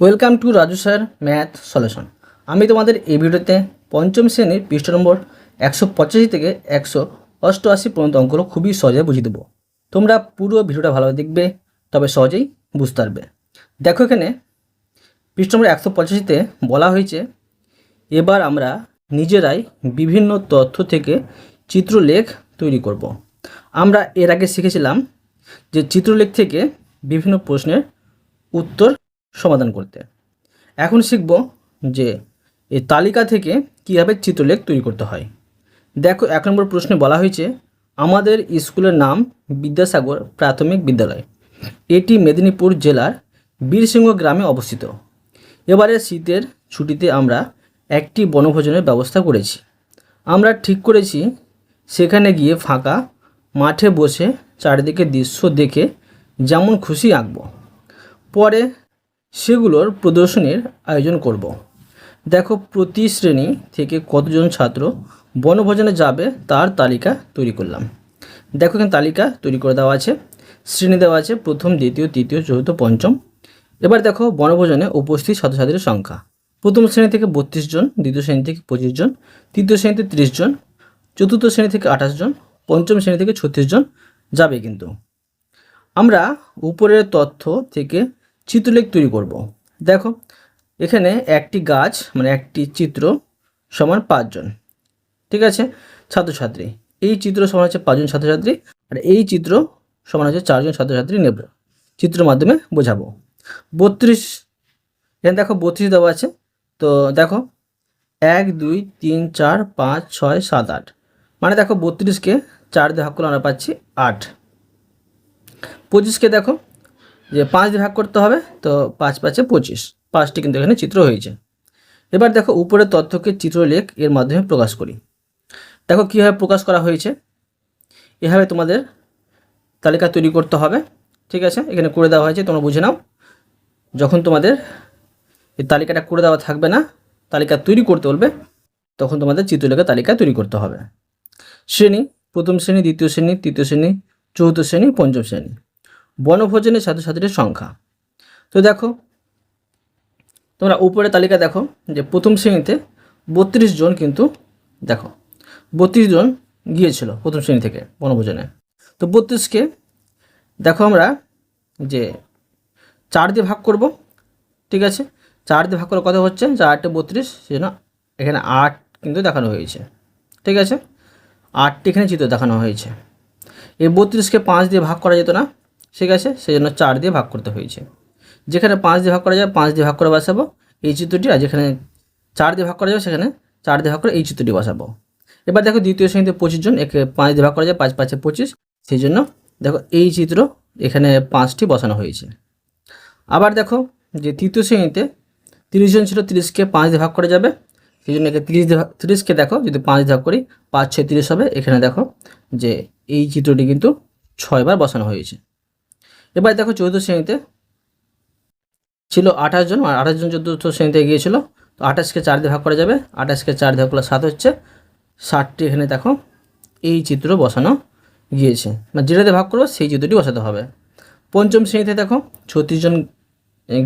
Welcome to Raju sir math solution. আমি তোমাদের এই ভিডিওতে পঞ্চম শ্রেণীর পৃষ্ঠা নম্বর 185 থেকে 188 পর্যন্ত অঙ্কগুলো খুবই সহজে বুঝিয়ে দেবো। তোমরা পুরো ভিডিওটা ভালোভাবে দেখবে, তবে সহজেই বুঝতে পারবে। দেখো এখানে পৃষ্ঠা নম্বর 185-তে বলা হয়েছে, এবার আমরা নিজেরাই বিভিন্ন তথ্য থেকে চিত্রলেখ তৈরি করব। আমরা এর আগে শিখেছিলাম যে চিত্রলেখ থেকে বিভিন্ন প্রশ্নের উত্তর সমাধান করতে। এখন শিখব যে এই তালিকা থেকে কীভাবে চিত্রলেখ তৈরি করতে হয়। দেখো 1 নম্বর প্রশ্নে বলা হয়েছে, আমাদের স্কুলের নাম বিদ্যাসাগর প্রাথমিক বিদ্যালয়। এটি মেদিনীপুর জেলার বীরসিংহ গ্রামে অবস্থিত। এবারে শীতের ছুটিতে আমরা একটি বনভোজনের ব্যবস্থা করেছি। আমরা ঠিক করেছি সেখানে গিয়ে ফাঁকা মাঠে বসে চারিদিকে দৃশ্য দেখে যেমন খুশি আঁকব। পরে সেগুলোর প্রদর্শনীর আয়োজন করব। দেখো প্রতি শ্রেণী থেকে কতজন ছাত্র বনভোজনে যাবে তার তালিকা তৈরি করলাম। দেখো এখানে তালিকা তৈরি করে দেওয়া আছে, শ্রেণী দেওয়া আছে, প্রথম, দ্বিতীয়, তৃতীয়, চতুর্থ, পঞ্চম। এবার দেখো বনভোজনে উপস্থিত ছাত্রছাত্রীর সংখ্যা। প্রথম শ্রেণী থেকে 32 জন, দ্বিতীয় শ্রেণী থেকে 25 জন, তৃতীয় শ্রেণীতে 30 জন, চতুর্থ শ্রেণী থেকে 28 জন, পঞ্চম শ্রেণী থেকে 36 জন যাবে। কিন্তু আমরা উপরের তথ্য থেকে চিত্রলেখ তৈরি করব। দেখো এখানে একটি গাছ মানে একটি চিত্র সমান 5 জন, ঠিক আছে, ছাত্রছাত্রী। এই চিত্র সমান হচ্ছে 5 জন ছাত্রছাত্রী, আর এই চিত্র সমান হচ্ছে 4 জন ছাত্রছাত্রী নেব, চিত্রের মাধ্যমে বোঝাবো। 32 এখানে দেখো 32 দেওয়া আছে। তো দেখো 1 2 3 4 5 6 7 8, মানে দেখো 32কে 4 দিয়ে ভাগ করলে আমরা পাচ্ছি 8। 25কে দেখো যে 5 দিয়ে ভাগ করতে হবে, তো 5 5 25, 5টি কিন্তু এখানে চিত্র হয়েছে। এবার দেখো উপরের তথ্যকে চিত্রলেখ এর মাধ্যমে প্রকাশ করি। দেখো কীভাবে প্রকাশ করা হয়েছে, এভাবে তোমাদের তালিকা তৈরি করতে হবে, ঠিক আছে। এখানে করে দেওয়া হয়েছে, তোমরা বুঝে নাও। যখন তোমাদের এই তালিকাটা করে দেওয়া থাকবে না, তালিকা তৈরি করতে বলবে, তখন তোমাদের চিত্রলেখের তালিকা তৈরি করতে হবে। শ্রেণী, প্রথম শ্রেণী, দ্বিতীয় শ্রেণী, তৃতীয় শ্রেণী, চতুর্থ শ্রেণী, পঞ্চম শ্রেণী। বনভোজনের ছাত্রছাত্রীর সংখ্যা। তো দেখো তোমরা উপরে তালিকা দেখো যে প্রথম শ্রেণীতে 32 জন, কিন্তু দেখো 32 জন গিয়েছিল প্রথম শ্রেণী থেকে বনভোজনে। তো 32কে দেখো আমরা যে 4 দিয়ে ভাগ করব, ঠিক আছে। 4 দিয়ে ভাগ করে কত হচ্ছে, 4 8 32, সেজন্য এখানে 8 কিন্তু দেখানো হয়েছে, ঠিক আছে। 8টি এখানে চিত্র দেখানো হয়েছে। এই 32কে 5 দিয়ে ভাগ করা যেত না, ঠিক আছে, সেই জন্য 4 দিয়ে ভাগ করতে হয়েছে। যেখানে 5 দিয়ে ভাগ করা যায় 5 দিয়ে ভাগ করে বসাবো এই চিত্রটি, আর যেখানে 4 দিয়ে ভাগ করা যাবে সেখানে 4 দিয়ে ভাগ করে এই চিত্রটি বসাবো। এবার দেখো দ্বিতীয় শ্রেণীতে 25 জন, একে 5 দিয়ে ভাগ করা যায়, 5 5 25, সেই জন্য দেখো এই চিত্র এখানে 5টি বসানো হয়েছে। আবার দেখো যে তৃতীয় শ্রেণীতে 30 জন ছিল, 30কে 5 দিয়ে ভাগ করা যাবে, সেই জন্য একে 30কে দেখো যদি 5 দিয়ে ভাগ করি 5 6 30 হবে। এখানে দেখো যে এই চিত্রটি কিন্তু 6 বার বসানো হয়েছে। এবার দেখো চতুর্থ শ্রেণীতে ছিল 28 জন, আর 28 জন চতুর্থ শ্রেণীতে গিয়েছিল। তো 28কে 4 দিয়ে ভাগ করা যাবে, 28কে 4 দিয়ে ভাগ করলে 7 হচ্ছে, 7টি এখানে দেখো এই চিত্র বসানো গিয়েছে, মানে যেটাতে ভাগ করবো সেই চিত্রটি বসাতে হবে। পঞ্চম শ্রেণীতে দেখো 36 জন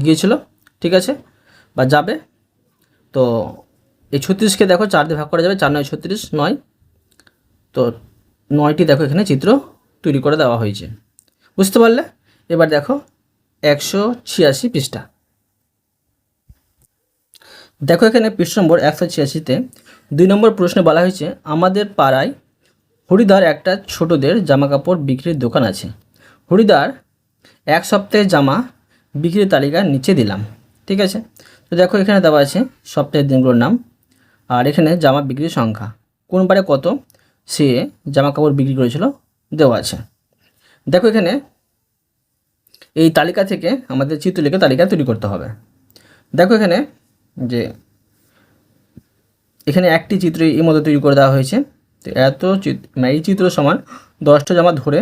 গিয়েছিল, ঠিক আছে, বা যাবে। তো এই 36কে দেখো 4 দিয়ে ভাগ করা যাবে, 4 9 36 9, তো 9টি দেখো এখানে চিত্র তৈরি করে দেওয়া হয়েছে, বুঝতে পারলে। এবার দেখো 186 পৃষ্ঠা। দেখো এখানে পৃষ্ঠা নম্বর 186-তে 2 নম্বর প্রশ্নে বলা হয়েছে, আমাদের পাড়ায় হরিদার একটা ছোটদের জামা কাপড় বিক্রির দোকান আছে। হরিদার 1 সপ্তাহের জামা বিক্রির তালিকা নিচে দিলাম, ঠিক আছে। তো দেখো এখানে দেওয়া আছে সপ্তাহের দিনগুলোর নাম, আর এখানে জামা বিক্রির সংখ্যা, কোন বারে কত সে জামা কাপড় বিক্রি করেছিল দেওয়া আছে। দেখো এখানে এই তালিকা থেকে আমাদের চিত্রলেখের তালিকা তৈরি করতে হবে। দেখো এখানে যে এখানে একটি চিত্র এই মতো তৈরি করে দেওয়া হয়েছে। তো এই চিত্র সমান 10টা জামা ধরে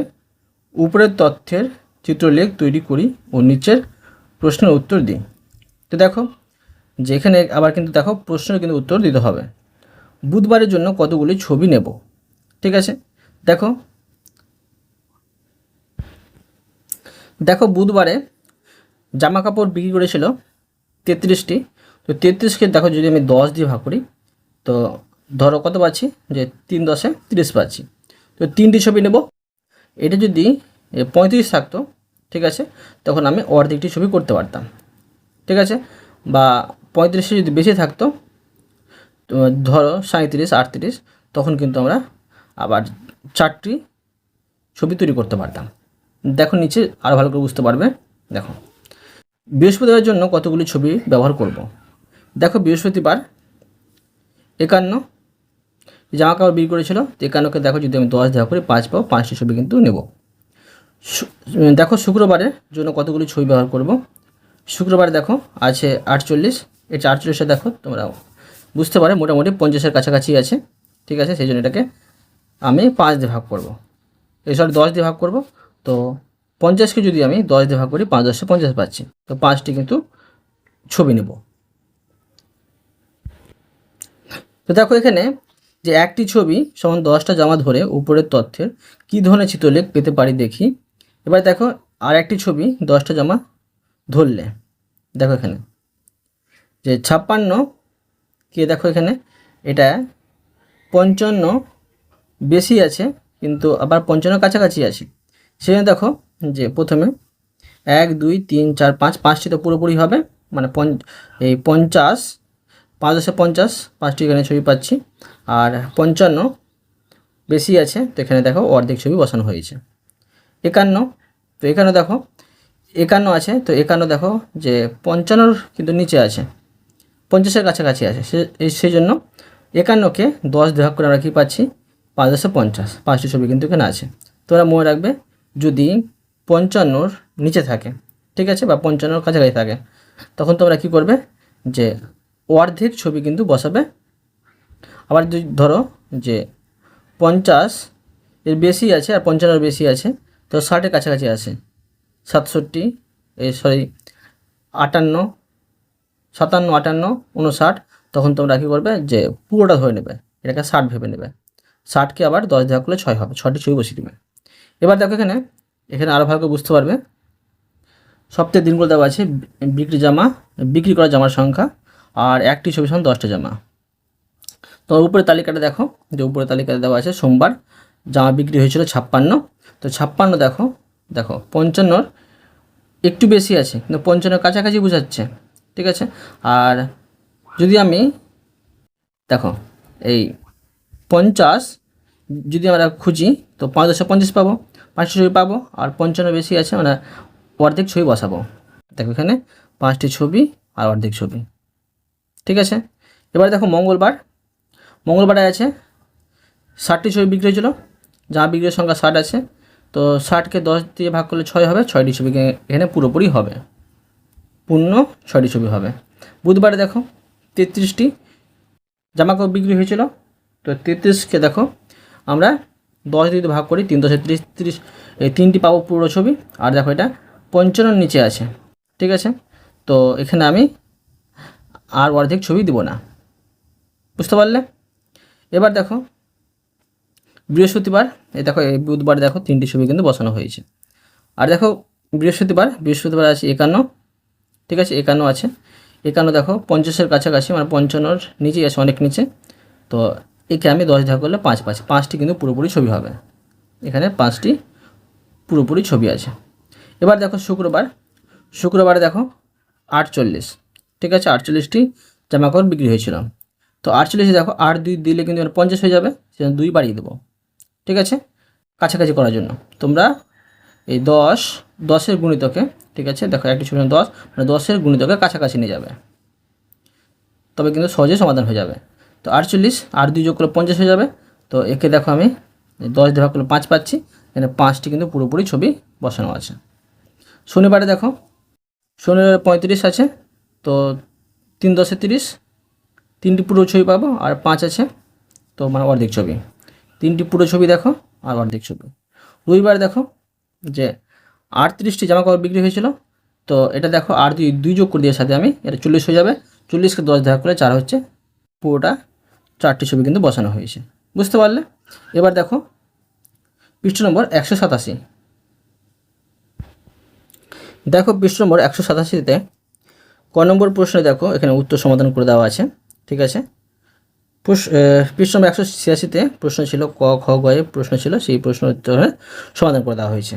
উপরের তথ্যের চিত্রলেখ তৈরি করি ও নিচের প্রশ্নের উত্তর দিই। তো দেখো যে এখানে আবার কিন্তু দেখো প্রশ্নের কিন্তু উত্তর দিতে হবে। বুধবারের জন্য কতগুলি ছবি নেব, ঠিক আছে। দেখো দেখো বুধবারে জামা কাপড় বিক্রি করেছিল 33টি। তো 33কে দেখো যদি আমি 10 দিয়ে ভাগ করি, তো ধরো কত পাচ্ছি, যে 3 10 30 পাচ্ছি। তো 3টি ছবি নেব। এটা যদি 35 থাকতো, ঠিক আছে, তখন আমি অর্ধেকটি ছবি করতে পারতাম, ঠিক আছে। বা 35 যদি বেশি থাকতো, তো ধরো 37 38, তখন কিন্তু আমরা আবার 4টি ছবি তৈরি করতে পারতাম। দেখো নিচে আরও ভালো করে বুঝতে পারবে। দেখো বৃহস্পতিবারের জন্য কতগুলি ছবি ব্যবহার করব। দেখো বৃহস্পতিবার 51 জামা কাপড় বিক্রি করেছিল, তো 51কে দেখো যদি আমি 10 দেওয়া করি 5 পাবো, 5টি ছবি কিন্তু নেব। দেখো শুক্রবারের জন্য কতগুলি ছবি ব্যবহার করব। শুক্রবার দেখো আছে 48, এই 48 দেখো তোমরা বুঝতে পারো মোটামুটি 50-এর কাছাকাছি আছে, ঠিক আছে। সেই জন্য এটাকে আমি 5 দিয়ে ভাগ করব, এই 10 দিয়ে ভাগ করব। তো 50কে যদি আমি 10 দিয়ে ভাগ করি, 5 10 50 পাচ্ছি। তো 5টি কিন্তু ছবি নেব। তো দেখো এখানে যে একটি ছবি সমান 10টা জামা ধরে উপরের তথ্যের কী ধরনের চিত্রলেখ পেতে পারি দেখি। এবার দেখো আর একটি ছবি 10টা জামা ধরলে, দেখো এখানে যে 56 কে দেখো এখানে এটা 55 বেশি আছে, কিন্তু আবার 55 কাছাকাছি আছে। সেখানে দেখো যে প্রথমে 1 2 3 4 5, 5টি তো পুরোপুরি হবে, মানে এই 50 5 10 50, 5টি এখানে ছবি পাচ্ছি। আর 55 বেশি আছে, তো এখানে দেখো অর্ধেক ছবি বসানো হয়েছে। 51, তো এখানে দেখো 51 আছে, তো 51 দেখো যে 55 কিন্তু নিচে আছে, 50-এর কাছাকাছি আছে। সেই জন্য 51কে 10 দিয়ে ভাগ করে আমরা কী পাচ্ছি, 5 10 50, 5টি ছবি কিন্তু এখানে আছে। তোমরা মনে রাখবে যদি 55-র নিচে থাকে, ঠিক আছে, বা 55-র কাছাকাছি থাকে, তখন তোমরা কী করবে, যে অর্ধেক ছবি কিন্তু বসাবে। আবার যদি ধরো যে 50 এর বেশি আছে আর 55-এর বেশি আছে, তো 60-এর কাছাকাছি আছে, 67 58 57 58 59, তখন তোমরা কী করবে, যে পুরোটা ধরে নেবে, এটাকে 60 ভেবে নেবে। 60কে আবার 10 দেওয়া করলে 6 হবে, 6টি ছবি বসিয়ে দেবে। এবার দেখো এখানে আরও ভালো করে বুঝতে পারবে। সপ্তাহের দিনগুলো দেওয়া আছে, বিক্রি করা জামার সংখ্যা, আর একটি ছবি সমান 10টা জামা। তো উপরের তালিকাটা দেখো, যে উপরের তালিকাটা দেওয়া আছে সোমবার জামা বিক্রি হয়েছিল 56। তো 56 দেখো 55-র একটু বেশি আছে, কিন্তু 55-এর কাছাকাছি বোঝাচ্ছে, ঠিক আছে। আর যদি আমি দেখো এই 50 যদি আমরা খুঁজি, তো 5 10 50 পাবো, 5টি ছবি পাবো। আর 55 বেশি আছে, মানে অর্ধেক ছবি বসাবো। দেখো এখানে 5টি ছবি আর অর্ধেক ছবি, ঠিক আছে। এবার দেখো মঙ্গলবারে আছে 60টি ছবি বিক্রি হয়েছিল, যা বিক্রির সংখ্যা 60 আছে। তো 60কে 10 দিয়ে ভাগ করলে 6 হবে, 6টি ছবি এখানে পুরোপুরি হবে, পূর্ণ 6টি ছবি হবে। বুধবারে দেখো 33টি জামাকাপড় বিক্রি হয়েছিল, তো 33কে দেখো আমরা 10 দিয়ে ভাগ করি, 3 10 30 30, এই 3টি পাবো পুরো ছবি। আর দেখো এটা 55-র নিচে আছে, ঠিক আছে। তো এখানে আমি আর অর্ধেক ছবি দিব না, বুঝতে পারলে। এবার দেখো বৃহস্পতিবার, এই বুধবার দেখো 3টি ছবি কিন্তু বসানো হয়েছে। আর দেখো বৃহস্পতিবার আছে 51, ঠিক আছে, 51 আছে। 51 দেখো 50-এর কাছাকাছি, মানে 55-র নিচেই আছে, অনেক নিচে। তো একে আমি 10 ভাগ করলে 5 পাচ্ছি, 5টি কিন্তু পুরোপুরি ছবি হবে, এখানে 5টি পুরোপুরি ছবি আছে। এবার দেখো শুক্রবারে দেখো 48, ঠিক আছে, 48টি জামাকাপড় বিক্রি হয়েছিল। তো 48 দেখো 8 2 দিলে কিন্তু 50 হয়ে যাবে, সেজন্য 2 বাড়িয়ে দেবো, ঠিক আছে, কাছাকাছি করার জন্য। তোমরা এই 10-এর গুণিতকে, ঠিক আছে, দেখো একটি ছবি 10, মানে 10-এর গুণিতকে কাছাকাছি নিয়ে যাবে, তবে কিন্তু সহজে সমাধান হয়ে যাবে। তো 48 আর 2 যোগ করলে 50 হয়ে যাবে। তো একে দেখো আমি 10 দিয়ে ভাগ করলে 5 পাচ্ছি, এখানে 5টি কিন্তু পুরোপুরি ছবি বসানো আছে। শনিবারে দেখো 35 আছে, তো 3 10 30, 3টি পুরো ছবি পাবো, আর 5 আছে, তো মানে অর্ধেক ছবি। 3টি পুরো ছবি দেখো আর অর্ধেক ছবি। রবিবার দেখো যে 38টি জামাকাপড় বিক্রি হয়েছিল, তো এটা দেখো আর 2 যোগ করে দিয়ে সাথে আমি এটা 40 হয়ে যাবে। 40কে 10 ভাগ করলে 4 হচ্ছে, পুরোটা 4টি ছবি কিন্তু বসানো হয়েছে, বুঝতে পারলে। এবার দেখো পৃষ্ঠ নম্বর 187। দেখো পৃষ্ঠ নম্বর 187-তে ক নম্বর প্রশ্নে দেখো এখানে উত্তর সমাধান করে দেওয়া আছে, ঠিক আছে। পৃষ্ঠ নম্বর 186-তে প্রশ্ন ছিল, ক খ গয়ে প্রশ্ন ছিল, সেই প্রশ্ন উত্তরে সমাধান করে দেওয়া হয়েছে।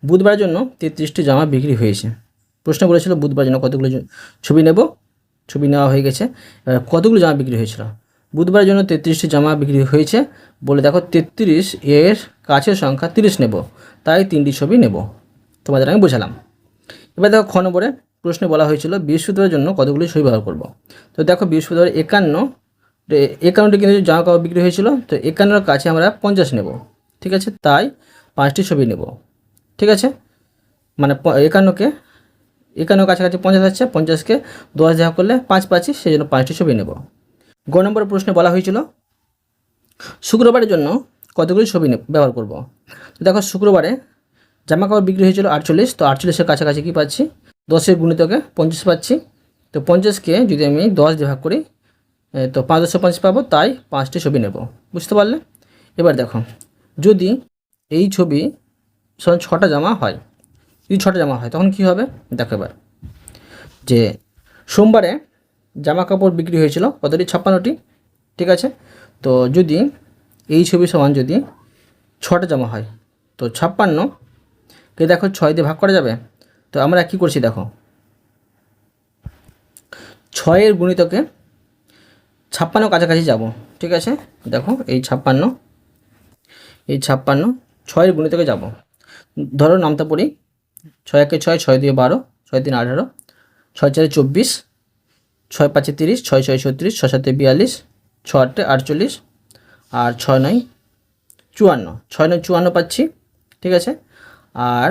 বুধবারের জন্য 33টি জামা বিক্রি হয়েছে। প্রশ্ন বলেছিল বুধবারের জন্য কতগুলো ছবি নেব, ছবি নেওয়া হয়ে গেছে। এবার কতগুলো জামা বিক্রি হয়েছিল? বুধবারের জন্য 33টি জামা বিক্রি হয়েছে বলে দেখো 33 এর কাছের সংখ্যা 30 নেব, তাই 3টি ছবি নেব। তোমাদের আমি বোঝালাম। এবার দেখো খ নম্বরে প্রশ্নে বলা হয়েছিল বৃহস্পতিবারের জন্য কতগুলি ছবি ব্যবহার করব। তো দেখো বৃহস্পতিবার 51টি কিন্তু জামা কাপড় বিক্রি হয়েছিল, তো 51-র কাছে আমরা 50 নেব, ঠিক আছে, তাই 5টি ছবি নেব, ঠিক আছে। মানে 51 কাছাকাছি 50 আছে, 50কে 10 ভাগ করলে 5 পাচ্ছি, সেই জন্য 5টি ছবি নেব। গ নম্বরের প্রশ্নে বলা হয়েছিল শুক্রবারের জন্য কতগুলি ছবি ব্যবহার করব। তো দেখো শুক্রবারে জামা কাপড় বিক্রি হয়েছিল 48, তো 48-এর কাছাকাছি কী পাচ্ছি, 10-এর গুণিতকে 50 পাচ্ছি, তো 50কে যদি আমি 10 দিয়ে ভাগ করি তো 5×50 পাবো, তাই 5টি ছবি নেব। বুঝতে পারলে? এবার দেখো যদি এই ছবি 6টা জামা হয়, যদি 6টা জামা হয় তখন কী হবে দেখো। এবার যে সোমবারে জামা কাপড় বিক্রি হয়েছিল কতটি, 56টি, ঠিক আছে। তো যদি এই ছবি সমান যদি 6টা জামা হয়, তো 56কে দেখো 6 দিয়ে ভাগ করা যাবে। তো আমরা কী করছি দেখো, 6-এর গুণিতকে 56 কাছাকাছি যাব, ঠিক আছে। দেখো এই 56 6-এর গুণিতকে যাব। ধরো নামটা পড়ি, 6 1 6, 6 2 12, 6 3 18, 6 4 24, 6 5 30, 6 6 36, 6 7 42, 6 8 48, আর 6 9 54, 6 9 54 পাচ্ছি, ঠিক আছে। আর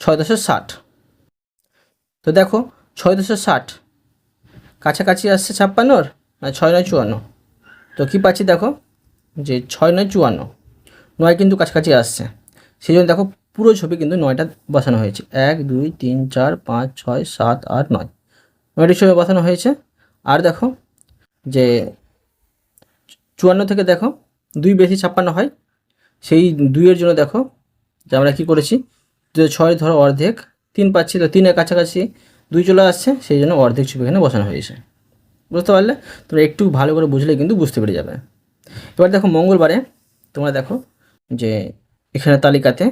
6 10 60। তো দেখো 6 10 60 কাছাকাছি আসছে 56-র, আর 6 9 54। তো কী পাচ্ছি দেখো যে 6 9 54, 9 কিন্তু কাছাকাছি আসছে, সেই জন্য দেখো পুরো ছবি কিন্তু 9টা বসানো হয়েছে। 1 2 3 4 5 6 7 8 9, 9টি ছবি বসানো হয়েছে। আর দেখো যে 54 থেকে দেখো 2 বেশি 56 হয়, সেই 2-এর জন্য দেখো যে আমরা কী করেছি, যে 6 ধরো অর্ধেক 3 পাচ্ছি, তো 3-এর কাছাকাছি 2 চলে আসছে, সেই জন্য অর্ধেক ছবি এখানে বসানো হয়েছে। বুঝতে পারলে? তোমরা একটু ভালো করে বুঝলে কিন্তু বুঝতে পেরে যাবে। এবার দেখো মঙ্গলবারে তোমরা দেখো যে এখানে তালিকাতে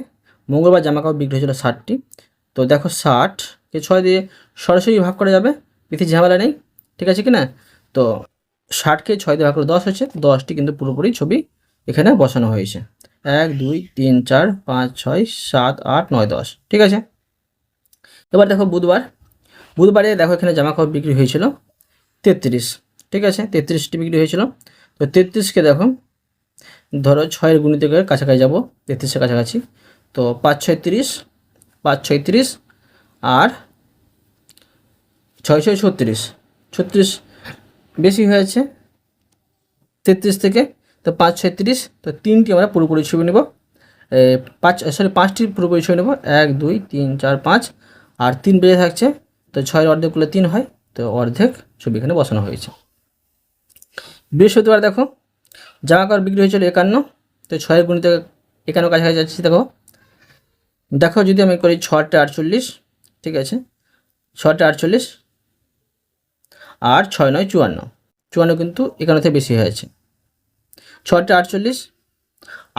মঙ্গলবার জামা কাপড় বিক্রি হয়েছিল 60টি। তো দেখো 60কে 6 দিয়ে সরাসরি ভাগ করা যাবে, বেশি ঝামেলা নেই, ঠিক আছে কি না। তো 60কে 6 দিয়ে ভাগ করে 10 হচ্ছে, 10টি কিন্তু পুরোপুরি ছবি এখানে বসানো হয়েছে। 1 2 3 4 5 6 7 8 9 10, ঠিক আছে। এবার দেখো বুধবারে দেখো এখানে জামা কাপড় বিক্রি হয়েছিল 33, ঠিক আছে, 33টি বিক্রি হয়েছিল। তো 33কে দেখো ধরো 6-এর গুণিতকের কাছাকাছি যাব, 33-এর কাছাকাছি, তো 5 6 30, 5 6 30, আর 6 6 36, 36 বেশি হয়েছে 33 থেকে, তো 5 6 30, তো 3টি আমরা পুরোপুরি ছবি নেব, 5টি পুরোপুরি ছবি নেব, 1 2 3 4 5, আর 3 বেড়ে থাকছে, তো 6-এর অর্ধেক করলে 3 হয়, তো অর্ধেক ছবি এখানে বসানো হয়েছে। বৃহস্পতিবার দেখো জামা কাপড় বিক্রি হয়েছিল 51, তো 6-এর গুণিতে 51 কাছাকাছি যাচ্ছি। দেখো যদি আমি করি 6 8 48, ঠিক আছে, 6 8 48, আর 6 9 54, 54 কিন্তু 51 থেকে বেশি হয়েছে। 6 8 48,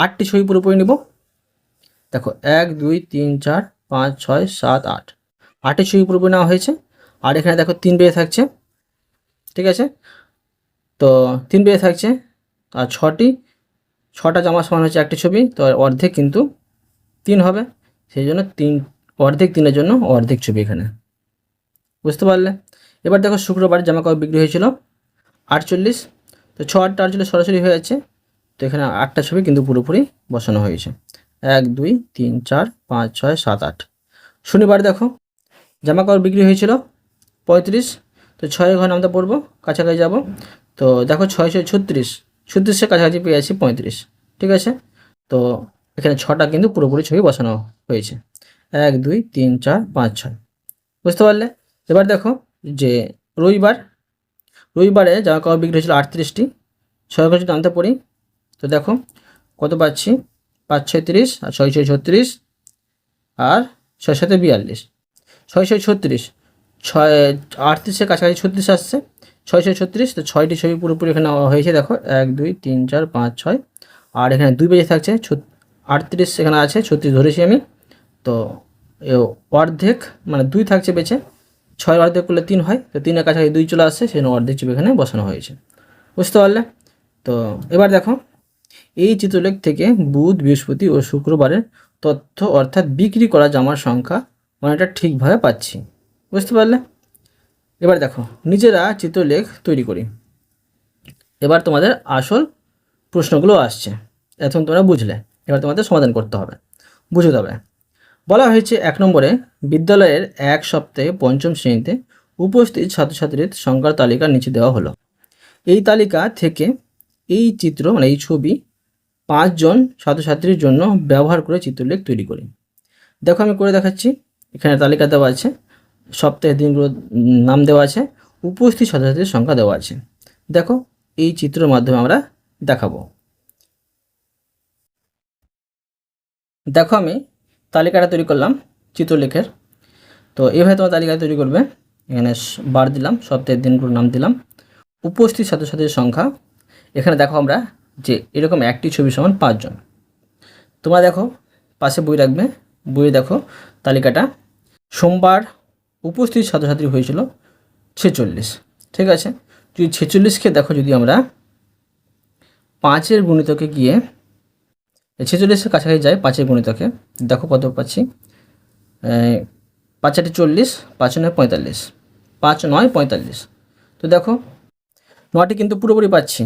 8টি ছবি পুরোপুরি নেব। দেখো 1 2 3 4 5 6 7 8, 8টি ছবি পুরোপুরি নেওয়া হয়েছে। আর এখানে দেখো 3 বেড়ে থাকছে, ঠিক আছে, তো 3 বেড়ে থাকছে, আর 6টা জামা সমান হচ্ছে একটি ছবি, তো অর্ধেক কিন্তু 3 হবে, সেই জন্য অর্ধেক 3-এর জন্য অর্ধেক ছবি এখানে। বুঝতে পারলে? এবার দেখো শুক্রবার জামা কাপড় বিক্রি হয়েছিল 48, তো 6 8 48 সরাসরি হয়ে যাচ্ছে, তো এখানে 8টা ছবি কিন্তু পুরোপুরি বসানো হয়েছে। 1 2 3 4 5 6 7 8। শনিবার দেখো জামা কাপড় বিক্রি হয়েছিল 35, তো 6-এর ঘর নামতে পড়বো, কাছাকাছি যাব, তো দেখো 6 6 36, 36-এর কাছাকাছি পেয়ে আছি 35, ঠিক আছে। তো এখানে 6টা কিন্তু পুরোপুরি ছবি বসানো হয়েছে, 1 2 3 4 5 6। বুঝতে পারলে? এবার দেখো যে রবিবারে জামা কাপড় বিক্রি হয়েছিল 38টি, 6-এর ঘর যদি নামতে পড়ি, তো দেখো কত পাচ্ছি, 5 6 30, আর 6 6 36, আর 6 7 42, 6 6 36, ছয় 38-এর কাছাকাছি 36 আসছে, 6 6 36, তো 6টি ছবি পুরোপুরি এখানে হয়েছে। দেখো 1 2 3 4 5 6, আর এখানে 2 বেজে থাকছে, 38 এখানে আছে, 36 ধরেছি আমি। তো অর্ধেক মানে 2 থাকছে বেঁচে, 6 অর্ধেক করলে 3 হয়, তো 3-এর কাছাকাছি 2 চলে আসছে, সেই জন্য অর্ধেক ছবি এখানে বসানো হয়েছে। বুঝতে পারলে? তো এবার দেখো এই চিত্রলেখ থেকে বুধ, বৃহস্পতি ও শুক্রবারের তথ্য অর্থাৎ বিক্রি করা জামার সংখ্যা অনেকটা ঠিকভাবে পাচ্ছি। বুঝতে পারলে? এবার দেখো নিজেরা চিত্রলেখ তৈরি করি। এবার তোমাদের আসল প্রশ্নগুলো আসছে, এখন তোমরা বুঝলে, এবার তোমাদের সমাধান করতে হবে, বুঝতে হবে। বলা হয়েছে 1 নম্বরে, বিদ্যালয়ের 1 সপ্তাহে 5ম শ্রেণীতে উপস্থিত ছাত্রছাত্রীর সংখ্যার তালিকা নিচে দেওয়া হলো। এই তালিকা থেকে এই চিত্র মানে এই ছবি 5 জন ছাত্রছাত্রীর জন্য ব্যবহার করে চিত্রলেখ তৈরি করি। দেখো আমি করে দেখাচ্ছি, এখানে তালিকা দেওয়া আছে, সপ্তাহের দিনগুলো নাম দেওয়া আছে, উপস্থিত ছাত্রছাত্রীর সংখ্যা দেওয়া আছে। দেখো এই চিত্রের মাধ্যমে আমরা দেখাবো। দেখো আমি তালিকাটা তৈরি করলাম চিত্রলেখের। তো এইভাবে তোমার তালিকা তৈরি করবে। এখানে বার দিলাম, সপ্তাহের দিনগুলোর নাম দিলাম, উপস্থিত ছাত্রছাত্রীর সংখ্যা। এখানে দেখো আমরা যে এরকম একটি ছবি সমান 5 জন। তোমরা দেখো পাশে বই রাখবে, বইয়ে দেখো তালিকাটা। সোমবার উপস্থিত ছাত্রছাত্রী হয়েছিল 46, ঠিক আছে। যদি 46কে দেখো, যদি আমরা 5-এর গুণিতকে গিয়ে 46-এর কাছাকাছি যাই, 5-এর গুণিতকে দেখো কত পাচ্ছি, 5 8 40, 5 9 45, 5 9 45। তো দেখো 9টি কিন্তু পুরোপুরি পাচ্ছি,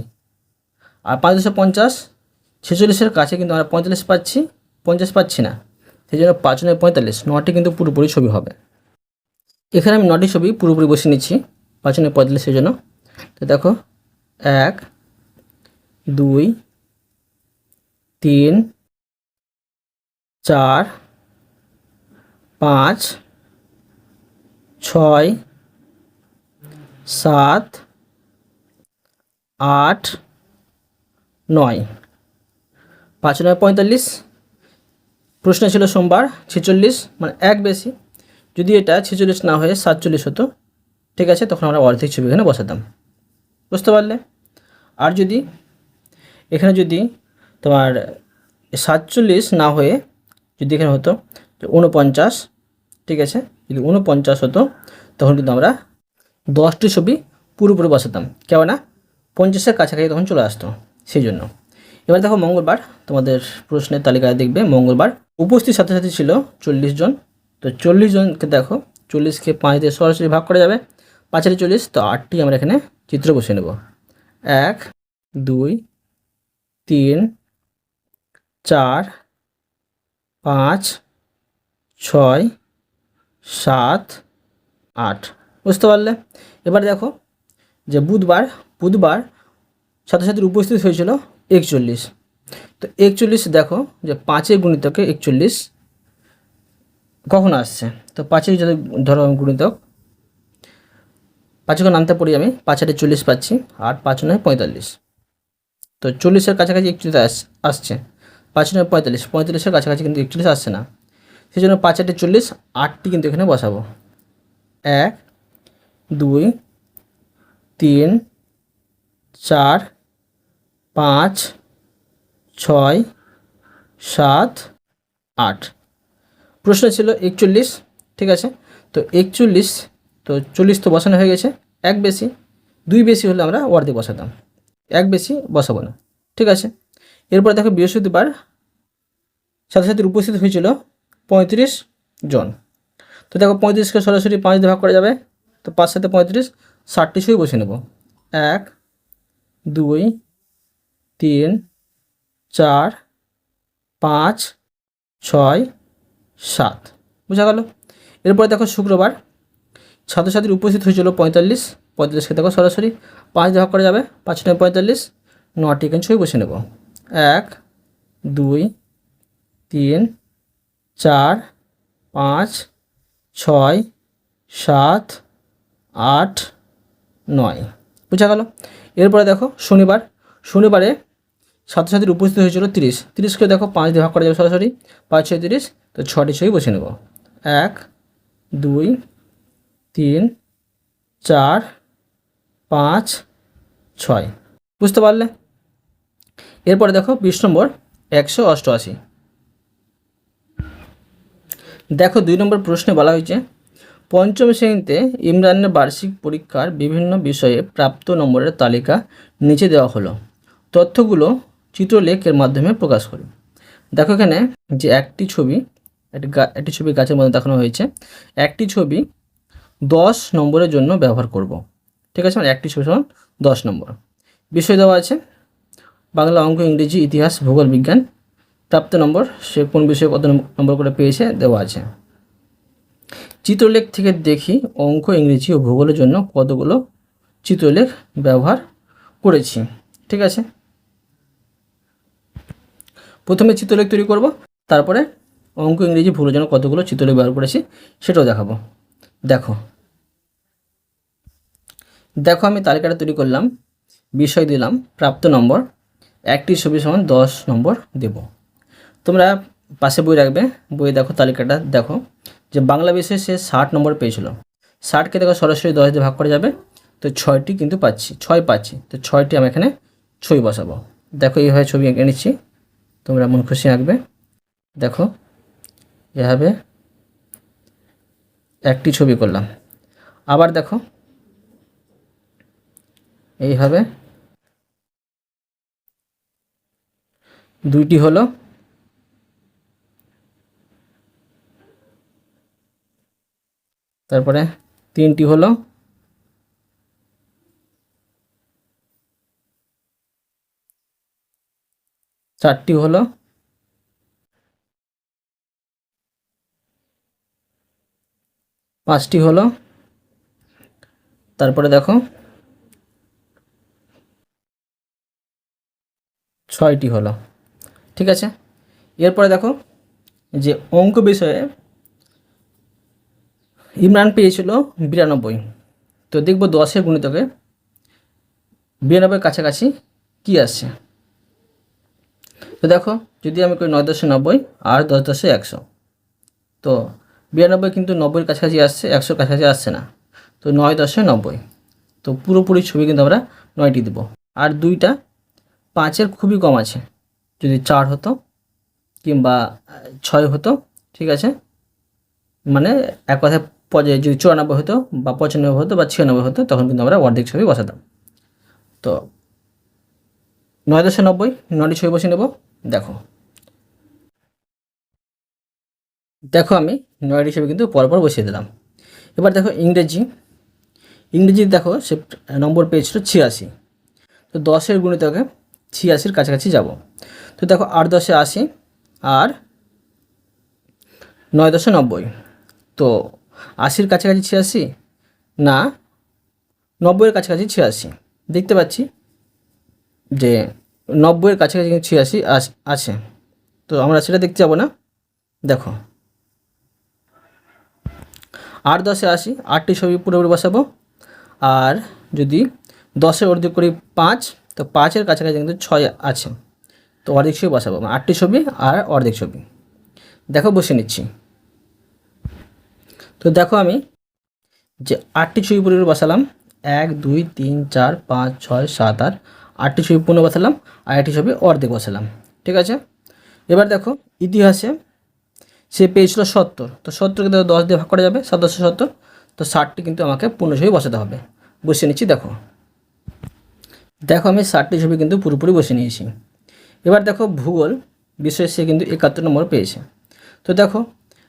আর 5 10 50, 46-এর কাছে কিন্তু আমরা 45 পাচ্ছি, 50 পাচ্ছি না, সেই জন্য 5 9 45, 9টি কিন্তু পুরোপুরি ছবি হবে। এখানে আমি 9টি ছবি পুরোপুরি বসে নিচ্ছি 5 9 45-এর জন্য। তো দেখো 1 2 3 4 5 6 7 8 9, 5 9 45। প্রশ্ন ছিল সোমবার 46, মানে 1 বেশি। যদি এটা 46 না হয়ে 47 হতো, ঠিক আছে, তখন আমরা অর্ধেক ছবি এখানে বসাতাম। বুঝতে পারলে? আর যদি এখানে যদি তোমার 47 না হয়ে যদি এখানে হতো 49, ঠিক আছে, যদি 49 হতো, তখন কিন্তু আমরা 10টি ছবি পুরোপুরি বসাতাম, কেননা 50-এর কাছাকাছি তখন চলে আসতো, সেই জন্য। এবার দেখো মঙ্গলবার, তোমাদের প্রশ্নের তালিকায় দেখবে মঙ্গলবার উপস্থিত ছাত্রছাত্রী ছিল 40 জন। তো 40 জনকে দেখো, 40কে 5 দিয়ে সরাসরি ভাগ করা যাবে, 5 আর 40, তো 8টি আমরা এখানে চিত্র বসিয়ে নেব। 1 2 3 4 5 6 7 8। বুঝতে পারলে? এবার দেখো যে বুধবার ছাত্রছাত্রীর উপস্থিত হয়েছিল 41। তো 41 দেখো যে 5-এর গুণিতকে 41 কখন আসছে, তো 5-এর যদি ধরো গুণিতক 5-কে নামতে পড়ি আমি, 5 8 40 পাচ্ছি, আর 5 9 45। তো 40-এর কাছাকাছি 41 আসছে, 5 9 45, 45-এর কাছাকাছি কিন্তু 41 আসছে না, সেই জন্য 5 8 40, 8টি কিন্তু এখানে বসাবো। 1 2 3 4 5 6 7 8। প্রশ্ন ছিল 41, ঠিক আছে। তো 41, তো 40 তো বসানো হয়ে গেছে, 1 বেশি, 2 বেশি হলে আমরা অর্ধেক বসাতাম, 1 বেশি বসাবো না, ঠিক আছে। এরপর দেখো বৃহস্পতিবার ছাত্রছাত্রীর উপস্থিত হয়েছিল 35 জন। তো দেখো 35কে সরাসরি 5 দিয়ে ভাগ করা যাবে, তো 5 7 35, 60টি ছবি বসে নেব। 1 2 3 4 5 6 7। বুঝা গেল? এরপরে দেখো শুক্রবার ছাত্রছাত্রীর উপস্থিত হয়েছিল 45কে দেখো সরাসরি 5 দিয়ে ভাগ করা যাবে, 5 9 45, 9টি এখানে ছবি বসে নেব। 1 2 3 4 5 6 7 8 9। বুঝা গেল? এরপরে দেখো শনিবারে ছাত্রছাত্রীর উপস্থিত হয়েছিল 30কে দেখো 5 দিয়ে ভাগ করা যাবে সরাসরি, 5 6 30, তো 6টি ছবি বসে নেব। 1 2 3 4 5 6। বুঝতে পারলে? এরপরে দেখো 20 নম্বর 188। দেখো 2 নম্বর প্রশ্নে বলা হয়েছে পঞ্চম শ্রেণীতে ইমরানের বার্ষিক পরীক্ষার বিভিন্ন বিষয়ে প্রাপ্ত নম্বরের তালিকা নিচে দেওয়া হলো, তথ্যগুলো চিত্রলেখের মাধ্যমে প্রকাশ করি। দেখো এখানে যে একটি ছবি গাছের মধ্যে দেখানো হয়েছে, একটি ছবি 10 নম্বরের জন্য ব্যবহার করব। ঠিক আছে, মানে একটি ছবি সমান 10 নম্বর। বিষয় দেওয়া আছে বাংলা, অঙ্ক, ইংরেজি, ইতিহাস, ভূগোল, বিজ্ঞান। প্রাপ্ত নম্বর সে কোন বিষয়ে কত নম্বর করে পেয়েছে দেওয়া আছে। চিত্রলেখ থেকে দেখি অঙ্ক, ইংরেজি ও ভূগোলের জন্য কতগুলো চিত্রলেখ ব্যবহার করেছি। ঠিক আছে, প্রথমে চিত্রলেখ তৈরি করব, তারপরে অঙ্ক, ইংরেজি, ভূগোলের জন্য কতগুলো চিত্রলেখ ব্যবহার করেছি সেটাও দেখাবো। দেখো দেখো আমি তালিকাটা তৈরি করলাম, বিষয় দিলাম, প্রাপ্ত নম্বর, একটি ছবি সমান 10 নম্বর দেব। তোমরা পাশে বই রাখবে, বই দেখো তালিকাটা দেখো যে বাংলা বিষয়ে সে 60 নম্বর পেয়েছিল। 60কে দেখো সরাসরি 10 দিয়ে ভাগ করা যাবে, তো 6টি কিন্তু পাচ্ছি, 6 পাচ্ছি, তো 6টি আমি এখানে ছবি বসাবো। দেখো এইভাবে ছবি এঁকে নিচ্ছি, তোমরা মন খুশি আঁকবে। দেখো এভাবে একটি ছবি করলাম, আবার দেখো এইভাবে 2টি হলো, তারপরে 3টি হলো, 4টি হলো, 5টি হলো, তারপরে দেখো 6টি হলো। ঠিক আছে, এরপরে দেখো যে অঙ্ক বিষয়ে ইমরান পেয়েছিল 92, তো দেখব 10-এর গুণিতকে 92 কাছাকাছি কী আসছে। তো দেখো যদি আমি করি 9×90 আর 10×100, তো 92 কিন্তু 90-এর কাছাকাছি আসছে, 100-র কাছাকাছি আসছে না, তো 9×90, তো পুরোপুরি ছবি কিন্তু আমরা 9টি দেবো। আর 2টা 5-এর খুবই কম আছে, যদি 4 হতো কিংবা 6 হতো, ঠিক আছে, মানে এক কথায় যদি 94 হতো বা 95 হতো বা 96 হতো, তখন কিন্তু আমরা অর্ধেক ছবি বসাতাম। তো 9×90 9টি ছবি বসিয়ে নেব। দেখো দেখো আমি 9টি ছবি কিন্তু পরপর বসিয়ে দিলাম। এবার দেখো ইংরেজি দেখো সে নম্বর পেয়েছিল 86, তো 10-এর গুণিতকে 86-র কাছাকাছি যাব। তো দেখো 8×10 80 আর 9×90, তো 80-র কাছাকাছি 86 না 90-এর কাছাকাছি 86, দেখতে পাচ্ছি যে 90-এর কাছাকাছি 86 আছে, তো আমরা সেটা দেখতে যাবো না। দেখো 8×10 80, 8টি ছবি পুরোপুরি বসাবো, আর যদি 10-এর অর্ধেক করি 5, তো 5-এর কাছাকাছি কিন্তু 6 আছে, তো অর্ধেক ছবি বসাবো, 8টি ছবি আর অর্ধেক ছবি। দেখো বসে নিচ্ছি। তো দেখো আমি যে 8টি ছবি পুরোপুরি বসালাম, 1 2 3 4 5 6 7 8, 8টি ছবি পূর্ণ বসালাম আর 1টি ছবি অর্ধেক বসালাম। ঠিক আছে, এবার দেখো ইতিহাসে সে পেয়েছিল 70, তো 70কে দেখো 10 দিয়ে ভাগ করা যাবে, 770, তো 60টি কিন্তু আমাকে পূর্ণ ছবি বসাতে হবে। বসিয়ে নিচ্ছি। দেখো আমি 60টি ছবি কিন্তু পুরোপুরি বসিয়ে নিয়েছি। এবার দেখো ভূগোল বিষয়ে সে কিন্তু 71 নম্বর পেয়েছে। তো দেখো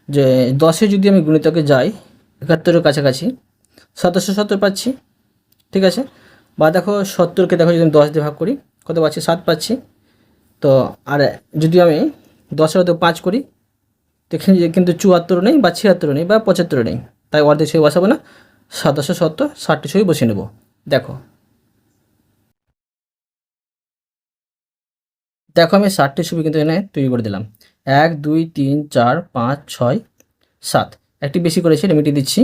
যে 10-এ যদি আমি গুণিতকে যাই 71-এর কাছাকাছি 770 পাচ্ছি। ঠিক আছে, বা দেখো 70কে দেখো যদি আমি 10 দিয়ে ভাগ করি কত পাচ্ছি, 7 পাচ্ছি। তো আর যদি আমি 10-এর মধ্যে 5 করি, তো এখানে কিন্তু 74 নেই বা 76 নেই বা 75 নেই, তাই অর্ধেক ছবি বসাবো না, 770 60টি ছবি বসিয়ে নেব। দেখো আমি 60টি ছবি কিন্তু এখানে তৈরি করে দিলাম। 1 2 3 4 5 6 7, একটি বেশি করেছি, এটা মিটিয়ে দিচ্ছি,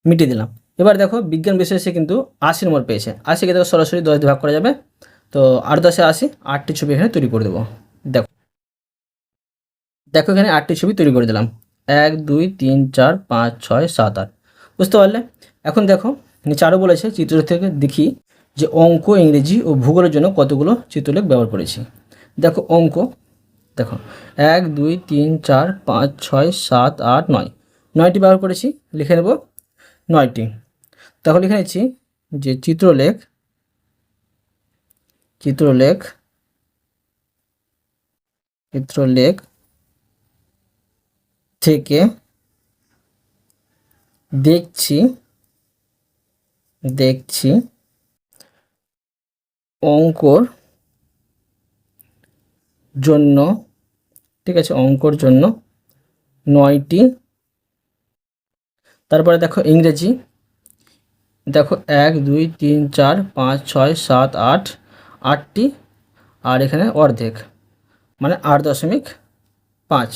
মিটিয়ে দিলাম। এবার দেখো বিজ্ঞান বিষয়ে সে কিন্তু 80 নম্বর পেয়েছে। 80কে দেখো সরাসরি 10 দিয়ে ভাগ করা যাবে, তো 8×10 80, 8টি ছবি এখানে তৈরি করে দেবো। দেখো এখানে 8টি ছবি তৈরি করে দিলাম। 1 2 3 4 5 6 7 8। বুঝতে পারলে? এখন দেখো নিচে আরও বলেছে চিত্র থেকে দেখি যে অঙ্ক, ইংরেজি ও ভূগোলের জন্য কতগুলো চিত্রলেখ ব্যবহার করেছি। দেখো অঙ্ক, দেখো 1 2 3 4 5 6 7 8 9, 9টি ব্যবহার করেছি, লিখে নেব 9টি। তাহলে লিখে নিচ্ছি যে চিত্রলেখ থেকে দেখছি অঙ্কর জন্য, ঠিক আছে, অঙ্কর জন্য 9টি। তারপরে দেখো ইংরেজি, দেখো 1 2 3 4 5 6 7 8, 8টি, আর এখানে অর্ধেক মানে 8.5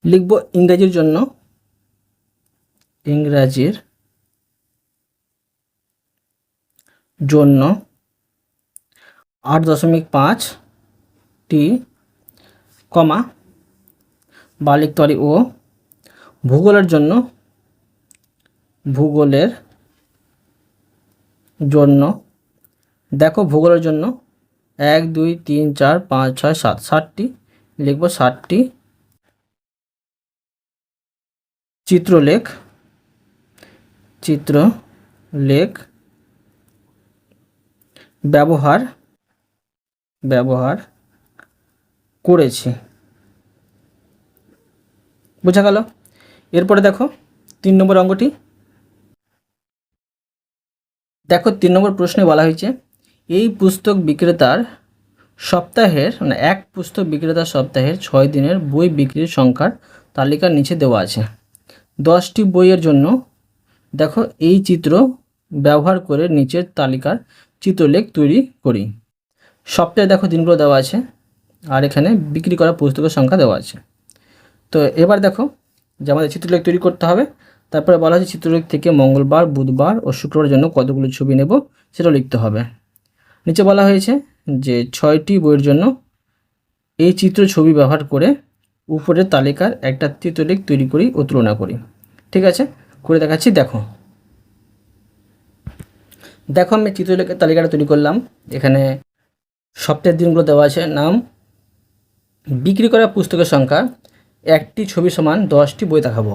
লিখব। ইংরেজির জন্য 8.5টি, কমা বা লিখতে পারি ও। ভূগোলের জন্য 1 2 3 4 5 6 7, 7টি, লিখব 7টি চিত্রলেখ ব্যবহার করেছি। বোঝা গেল? এরপরে দেখো 3 নম্বর অঙ্কটি। দেখো 3 নম্বর প্রশ্নে বলা হয়েছে এই পুস্তক বিক্রেতার সপ্তাহের মানে এক পুস্তক বিক্রেতার সপ্তাহের 6 দিনের বই বিক্রির সংখ্যার তালিকার নিচে দেওয়া আছে। 10টি বইয়ের জন্য দেখো এই চিত্র ব্যবহার করে নিচের তালিকার চিত্রলেখ তৈরি করি। সপ্তাহে দেখো দিনগুলো দেওয়া আছে আর এখানে বিক্রি করা পুস্তকের সংখ্যা দেওয়া আছে। তো এবার দেখো যে আমাদের চিত্রলেখ তৈরি করতে হবে। তারপরে বলা হয়েছে চিত্রলেখ থেকে মঙ্গলবার, বুধবার ও শুক্রবারের জন্য কতগুলো ছবি নেব সেটাও লিখতে হবে। নিচে বলা হয়েছে যে 6টি বইয়ের জন্য এই চিত্র ছবি ব্যবহার করে উপরের তালিকার একটা চিত্রলেখ তৈরি করি ও তুলনা করি। ঠিক আছে, করে দেখাচ্ছি। দেখো আমি চিত্রলেখের তালিকাটা তৈরি করলাম। এখানে সপ্তাহের দিনগুলো দেওয়া আছে, নাম, বিক্রি করা পুস্তকের সংখ্যা, একটি ছবি সমান 10টি বই দেখাবো।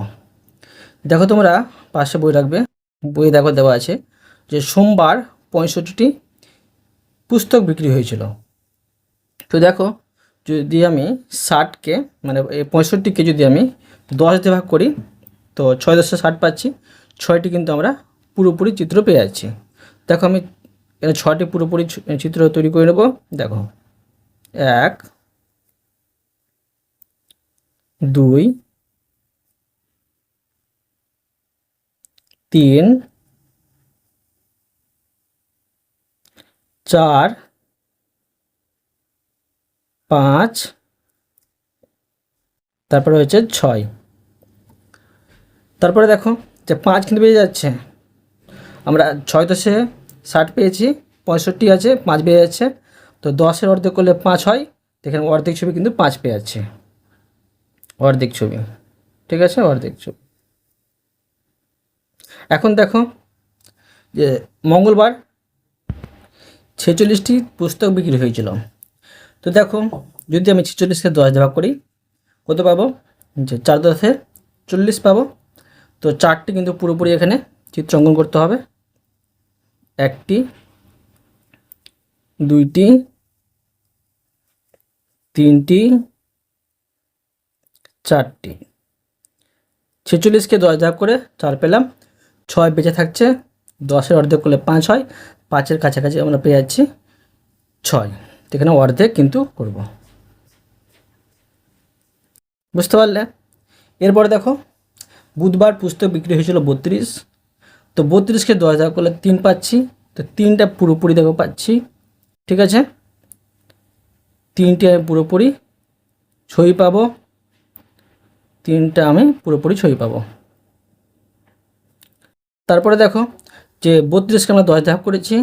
দেখো তোমরা পাশে বই রাখবে। বই দেখো দেওয়া আছে যে সোমবার 65টি পুস্তক বিক্রি হয়েছিল। তো দেখো যদি আমি 60কে মানে 65কে যদি আমি 10 দিয়ে ভাগ করি তো 6 10 60 পাচ্ছি। 6টি কিন্তু আমরা পুরোপুরি চিত্র পেয়ে যাচ্ছি। দেখো আমি 6টি পুরোপুরি চিত্র তৈরি করে নেব। দেখো 1 2 3 4 5, তারপরে হচ্ছে 6। তারপরে দেখো যে 5 কিন্তু বেরিয়ে যাচ্ছে। আমরা 6 10 60 পেয়েছি, 65 আছে, 5 বেরিয়ে যাচ্ছে। তো 10-এর অর্ধেক করলে 5 হয়। দেখেন অর্ধেক ছবি কিন্তু 5 পেয়ে যাচ্ছে, অর্ধেক ছবি। ঠিক আছে, অর্ধেক ছবি। এখন দেখো যে মঙ্গলবার 46টি পুস্তক বিক্রি হয়েছিল। তো দেখো যদি আমি 46কে 10 দিয়ে ভাগ করি কত পাবো, যে 4 10 40 পাবো। তো 4টি কিন্তু পুরোপুরি এখানে চিত্র অঙ্কন করতে হবে। 1টি, 2টি, 3টি, 4টি। 46কে 10 ভাগ করে 4 পেলাম, 6 বেঁচে থাকছে। 10-এর অর্ধেক করলে 5 হয়, 5-এর কাছাকাছি আমরা পেয়ে যাচ্ছি 6। এখানে অর্ধেক কিন্তু করব। বুঝতে পারলে? এরপরে দেখো বুধবার পুস্তক বিক্রি হয়েছিল 32। তো 32কে 10 ভাগ করলে 3 পাচ্ছি। তো 3টা পুরোপুরি দেখো পাচ্ছি। ঠিক আছে, 3টি আমি পুরোপুরি ছবি পাবো, 3টা আমি পুরোপুরি ছবি পাবো। তারপরে দেখো যে 32কে আমরা 10 দিয়ে ভাগ করেছি।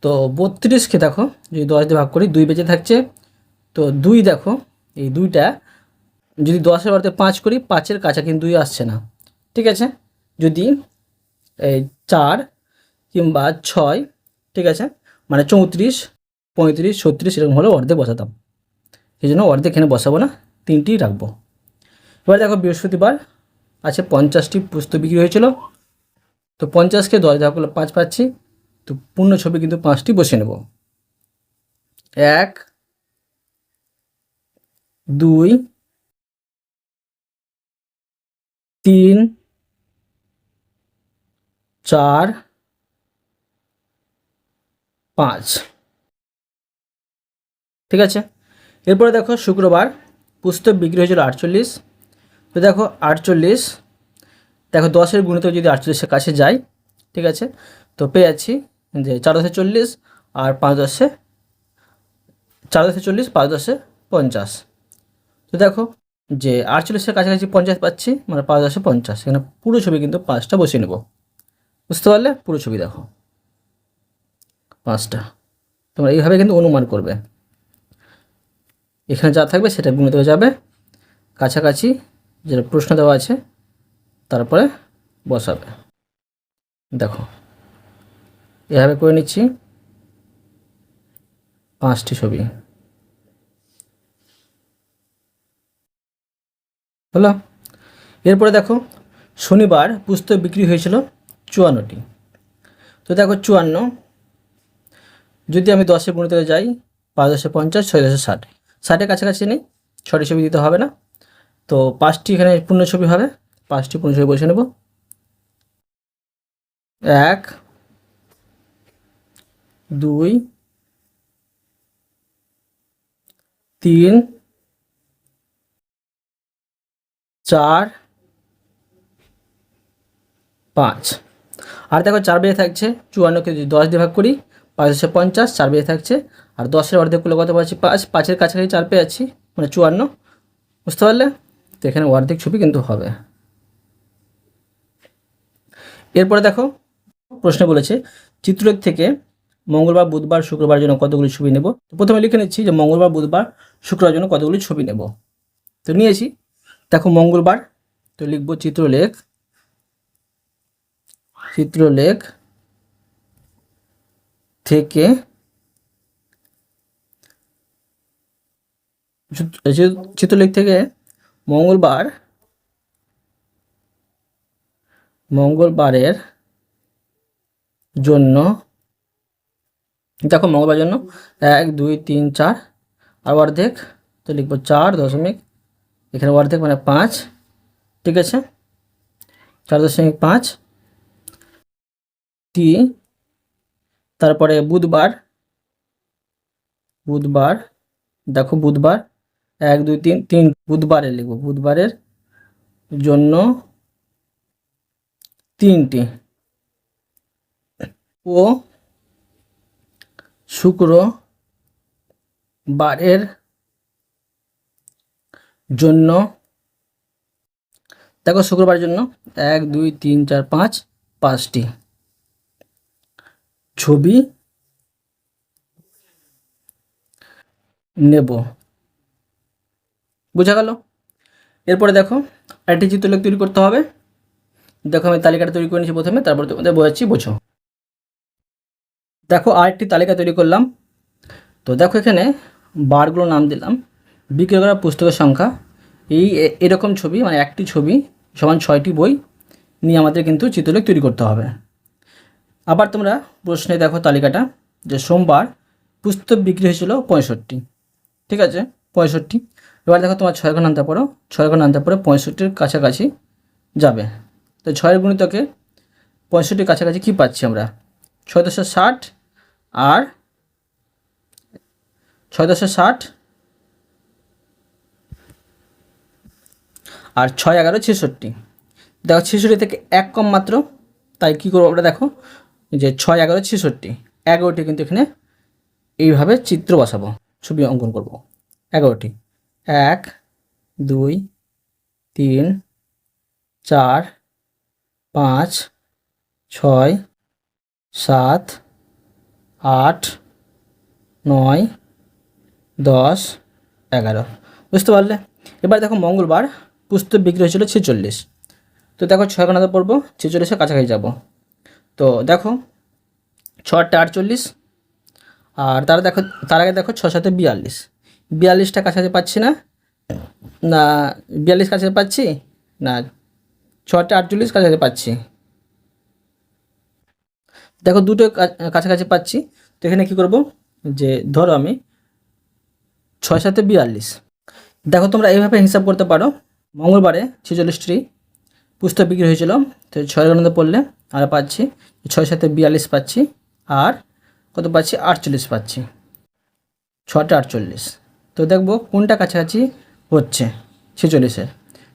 তো 32কে দেখো যদি 10 দিয়ে ভাগ করি 2 বেঁচে থাকছে। তো 2 দেখো এই 2টা যদি 10-এর অর্ধে 5 করি, 5-এর কাছা কিন্তু 2 আসছে না, ঠিক আছে। যদি এই 4 কিংবা 6, ঠিক আছে, মানে 34, 35, 36 এরকম হলে অর্ধেক বসাতাম, সেই জন্য অর্ধেক এখানে বসাবো না, 3টি রাখবো। এবার দেখো বৃহস্পতিবার আছে 50টি পুস্তক বিক্রি হয়েছিল, তো 50কে 10 ভাগ করলে 5 পাচ্ছি, তো পূর্ণ ছবি কিন্তু 5টি বসিয়ে নেব। 1, 2, 3, 4, 5, ঠিক আছে। এরপরে দেখো শুক্রবার পুস্তক বিক্রি হয়েছিল 48, তো দেখো 48, দেখো 10-এর গুণিতক যদি 48-এর কাছে যাই, ঠিক আছে, তো পেয়ে যাচ্ছি যে 4-10 40 আর 5-10, 4-10 40, 5-10 50। তো দেখো যে 48-এর কাছাকাছি 50 পাচ্ছি, মানে 5-10 50, এখানে পুরো ছবি কিন্তু 5টা বসিয়ে নেব, বুঝতে পারলে? পুরো ছবি দেখো 5টা, তোমরা এইভাবে কিন্তু অনুমান করবে, এখানে যা থাকবে সেটা গুণিত হয়ে যাবে, কাছাকাছি যেটা প্রশ্ন দেওয়া আছে তারপরে বসাবে। দেখো এভাবে করে নিচ্ছি 5টি ছবি, হলো। এরপরে দেখো শনিবার পুস্তক বিক্রি হয়েছিল 54টি, তো দেখো 54, যদি আমি 10-এ গুণিত যাই, 5-10 50, 6-10 60, 60-এর কাছাকাছি নেই, 6টি ছবি দিতে হবে না, তো 5টি এখানে পূর্ণ ছবি হবে, 5টি পূর্ণ ছবি বসে নেব। 1, 2, 3, 4, 5, আর দেখো 4 বেজে থাকছে, 54কে যদি 10 দিয়ে ভাগ করি, 5-10 50, 4 বেজে থাকছে, আর 10-এর অর্ধেক করলে কত পাচ্ছি? 5, 5-এর কাছাকাছি 4 পেয়ে যাচ্ছি, মানে 54, বুঝতে পারলে? তো এখানে অর্ধেক ছবি কিন্তু হবে। এরপরে দেখো প্রশ্ন বলেছে চিত্রলেখ থেকে মঙ্গলবার, বুধবার, শুক্রবার জন্য কতগুলি ছবি নেব। তো প্রথমে লিখে নিচ্ছি যে মঙ্গলবার, বুধবার, শুক্রবার জন্য কতগুলি ছবি নেব। তো নিয়েছি, দেখো মঙ্গলবার, তো লিখবো চিত্রলেখ, চিত্রলেখ থেকে চিত্রলেখ থেকে মঙ্গলবার, মঙ্গলবারের জন্য, দেখো মঙ্গলবার জন্য 1, 2, 3, 4, আর অর্ধেক, তো লিখবো 4 দশমিক, এখানে অর্ধেক মানে 5, ঠিক আছে, 4.5 টি। তারপরে বুধবার, বুধবার, দেখো বুধবার 1, 2, 3, 3, বুধবারের লিখবো, বুধবারের জন্য 3টি, ও শুক্রবারের জন্য, দেখো শুক্রবারের জন্য 1, 2, 3, 4, 5, 5টি ছবি নেব, বোঝা গেল? এরপরে দেখো আরেকটি চিত্রলেখ তৈরি করতে হবে, দেখো আমি তালিকাটা তৈরি করে নিচ্ছি প্রথমে, তারপর তোমাদের বোঝাচ্ছি, বোঝো। দেখো আরেকটি তালিকা তৈরি করলাম, তো দেখো এখানে বারগুলো নাম দিলাম, বিক্রি করা পুস্তকের সংখ্যা, এরকম ছবি, মানে একটি ছবি সমান 6টি বই নিয়ে আমাদের কিন্তু চিত্রলেখ তৈরি করতে হবে। আবার তোমরা প্রশ্নে দেখো তালিকাটা, যে সোমবার পুস্তক বিক্রি হয়েছিল 65, ঠিক আছে, 65। এবার দেখো তোমার 6 ঘর আনতে পারো, 6 ঘর আনতে পারো 65-র কাছাকাছি যাবে, তো 6-এর গুণিতকে 65-র কাছাকাছি কী পাচ্ছি আমরা? 6-10-60, আর 6-10-60, আর 6-11-66, দেখো 66 থেকে 1 কম মাত্র, তাই কী করবো আমরা? দেখো যে 6-11-66, 11টি কিন্তু এখানে এইভাবে চিত্র বসাবো, ছবি অঙ্কন করব, 11টি, 1, 2, 3, 4, 5, 6, 7, 8, 9, 10, 11, বুঝতে পারলে? এবার দেখো মঙ্গলবার পুস্তক বিক্রি হয়েছিল 46। তো দেখো 6 গণনা পড়বো, 46-এর কাছাকাছি যাব। তো দেখো 6 × 8 = 48, আর তার আগে দেখো 6 × 7 = 42। 42টা কাছাকাছি পাচ্ছি না, না 42 কাছাকাছি পাচ্ছি না, 6 × 8 = 48 কাছাকাছি পাচ্ছি। দেখো দুটো কাছাকাছি পাচ্ছি। তো এখানে কী করব, যে ধরো আমি 6 × 7 = 42। দেখো তোমরা এইভাবে হিসাব করতে পারো। মঙ্গলবারে 46টি পুস্তক বিক্রি হয়েছিল, তো 6 গণনা পড়লে আমরা পাচ্ছি 6 × 7 = 42 পাচ্ছি, আর কত পাচ্ছি 48 পাচ্ছি, 6টা 48। তো দেখবো কোনটা কাছাকাছি হচ্ছে 46-এর।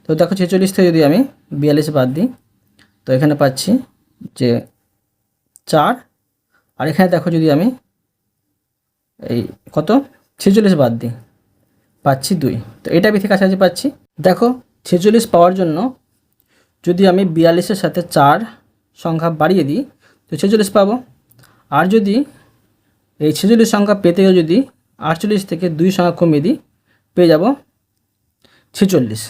তো দেখো 46 থেকে যদি আমি 42 বাদ দিই, তো এখানে পাচ্ছি যে 4, আর এখানে দেখো যদি আমি এই কত 46 বাদ দিই, পাচ্ছি 2। তো এটা বেশি কাছাকাছি পাচ্ছি। দেখো 46 পাওয়ার জন্য যদি আমি 42-এর সাথে 4 সংখ্যা বাড়িয়ে দিই, তো 46 পাবো। আর যদি এই 46 সংখ্যা পেতে গেলে যদি 48 থেকে 2 সংখ্যা কমিয়ে দিই, পেয়ে যাব 46।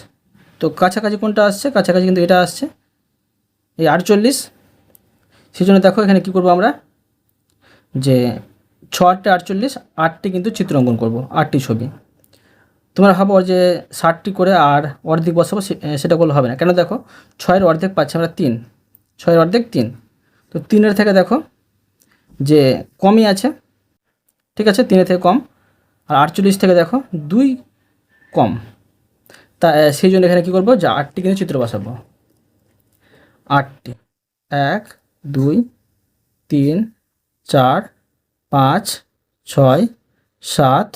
তো কাছাকাছি কোনটা আসছে, কাছাকাছি কিন্তু এটা আসছে এই 48। সেই জন্য দেখো এখানে কী করবো আমরা, যে 6 × 48, 8টি কিন্তু চিত্র অঙ্কন করবো, 8টি ছবি। তোমরা ভাবো যে 60টি করে আর অর্ধেক বসাবো, সেটা করলে হবে না। কেন, দেখো 6-এর অর্ধেক পাচ্ছি আমরা 3, 6-এর অর্ধেক 3। তো 3-এর থেকে দেখো যে কমই আছে, ঠিক আছে, 3-এর থেকে কম। আর 48 থেকে দেখো 2 কম। তা সেই জন্য এখানে কী করবো, যে 8টি কিন্তু চিত্র বসাবো। 8টি, 1 2 3 4 5 6 7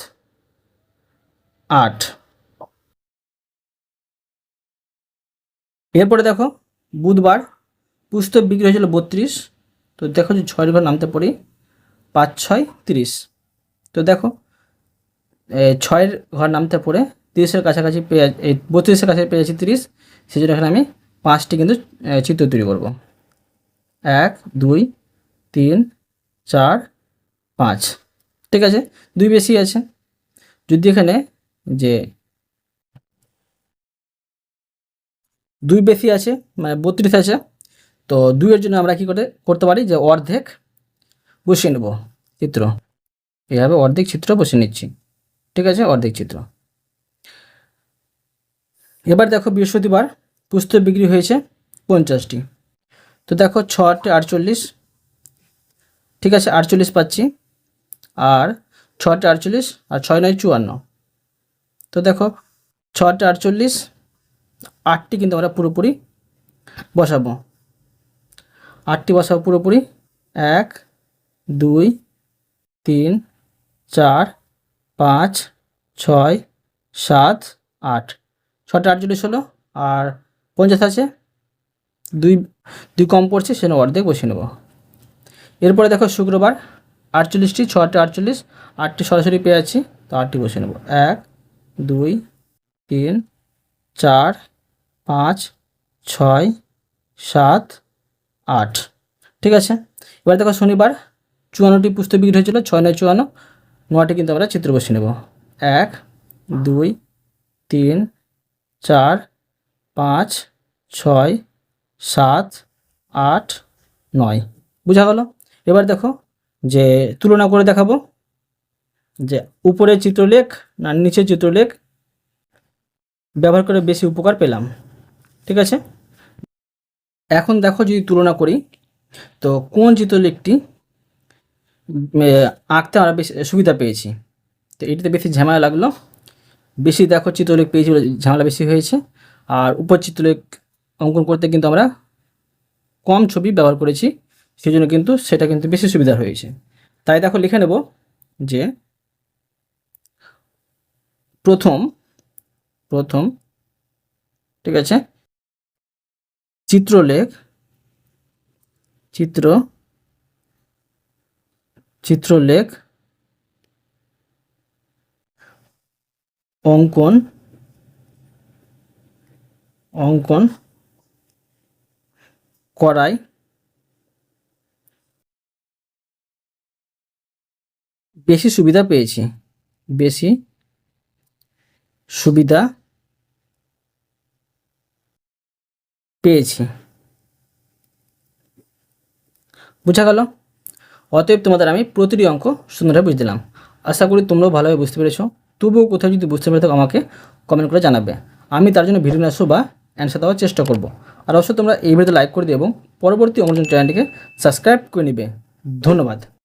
8। এরপরে দেখো বুধবার পুস্তক বিক্রি হয়েছিল 32। তো দেখো যে 6 ঘর নামতে পড়ি, 5 6 30। তো দেখো 6-এর ঘর নামতে পড়ে 30-এর কাছাকাছি পেয়ে, এই 32-এর কাছাকাছি পেয়েছি 30। সেই জন্য এখানে আমি 5টি কিন্তু চিত্র তৈরি করব। 1 2 3 4 5, ঠিক আছে, 2 বেশি আছে। যদি এখানে যে 2 বেশি আছে, মানে 32 আছে, তো 2-এর জন্য আমরা কী করতে পারি, যে অর্ধেক বসিয়ে নেব চিত্র। এইভাবে অর্ধেক চিত্র বসিয়ে নিচ্ছি, ঠিক আছে, অর্ধেক চিত্র। এবার দেখো বৃহস্পতিবার পুস্তক বিক্রি হয়েছে 50টি। তো দেখো 6 × 8 = 48, ঠিক আছে, 48 পাচ্ছি। আর 6 × 8 = 48, আর 6 9 = 54। তো দেখো 6 × 8 = 48, 8টি কিন্তু আমরা পুরোপুরি বসাবো। 8টি বসাবো পুরোপুরি, 1 2 3 4 5 6 7 8। 6 × 8 = 48 হলো, আর 50 আছে, 2 কম পড়ছে, সেজন্য অর্ধেক বসিয়ে নেব। এরপরে দেখো শুক্রবার 48টি, 6 × 8 = 48, 8টি সরাসরি পেয়ে যাচ্ছি, তো 8টি বসিয়ে নেব। 1 2 3 4 5 6 7 8, ঠিক আছে। এবার দেখো শনিবার 54টি পুস্তক বিক্রি হয়েছিল, 6 9 = 54, 9টি কিন্তু আমরা চিত্র বসিয়ে নেব। 1 2 3 4 5 6 7 8 9, বোঝা গেল। এবার দেখো যে তুলনা করে দেখাবো, যে উপরে চিত্রলেখ না নিচে চিত্রলেখ ব্যবহার করে বেশি উপকার পেলাম, ঠিক আছে। এখন দেখো যদি তুলনা করি, তো কোন চিত্রলেখটি আঁকতে আমরা বেশি সুবিধা পেয়েছি। তো এটিতে বেশি ঝামেলা লাগলো, বেশি দেখো চিত্রলেখ পেয়েছি বলে ঝামেলা বেশি হয়েছে। আর উপর চিত্রলেখ অঙ্কন করতে কিন্তু আমরা কম ছবি ব্যবহার করেছি, সেই জন্য কিন্তু সেটা কিন্তু বেশি সুবিধা হয়েছে। তাই দেখো লিখে নেব যে প্রথম, ঠিক আছে, চিত্রলেখ অঙ্কন করায় বেশি সুবিধা পেয়েছি, পেয়েছি। বোঝা গেল? অতএব তোমাদের আমি প্রতিটি অঙ্ক সুন্দরভাবে বুঝে দিলাম। আশা করি তোমরাও ভালোভাবে বুঝতে পেরেছো। তবুও কোথাও যদি বুঝতে পেরে থাকো আমাকে কমেন্ট করে জানাবে। আমি তার জন্য ভিডিও নিয়ে আসবো বা অ্যান্সার দেওয়ার চেষ্টা করব। আর অবশ্যই তোমরা এই ভিডিওতে লাইক করে দিও এবং পরবর্তী অঙ্ক চ্যানেলটিকে সাবস্ক্রাইব করে নিবে। ধন্যবাদ।